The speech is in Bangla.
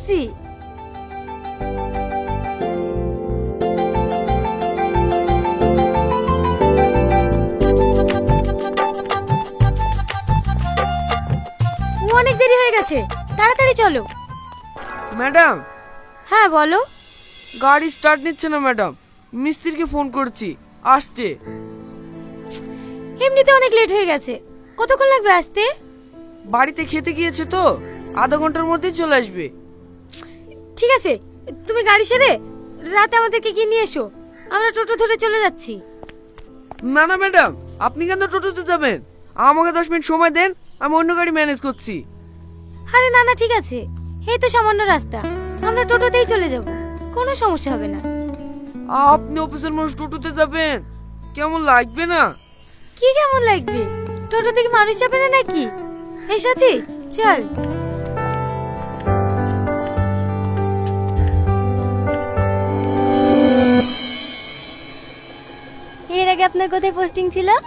আসছি। অনেক দেরি হয়ে গেছে, তাড়াতাড়ি চলো। ম্যাডাম, হ্যাঁ বলো। গাড়ি স্টার্ট নিচ্ছে না ম্যাডাম, মিস্ত্রিকে ফোন করছি, আসছে। এমনিতে অনেক লেট হয়ে গেছে, কতক্ষণ লাগবে আসতে? বাড়িতে খেতে গিয়েছে তো, আধা ঘন্টার মধ্যেই চলে আসবে। ঠিক আছে, তুমি গাড়ি সেরে রাতে আমাদেরকে কি নিয়ে এসো, আমরা টোটো ধরে চলে যাচ্ছি। না না ম্যাডাম, আপনি কেন টোটোতে যাবেন? আমাকে 10 মিনিট সময় দেন, আমি অন্য গাড়ি ম্যানেজ করছি। আরে না না, ঠিক আছে, এই তো সামান্য রাস্তা, আমরা টোটোতেই চলে যাব, কোনো সমস্যা হবে না। আপনি অফিসের মানুষ টোটোতে যাবেন, কেমন লাগবে না? কি কেমন লাগবে? টোটো থেকে মানুষ যাবে না নাকি? এই সাথী চল। এর আগে আপনার কোথায় পোস্টিং ছিল?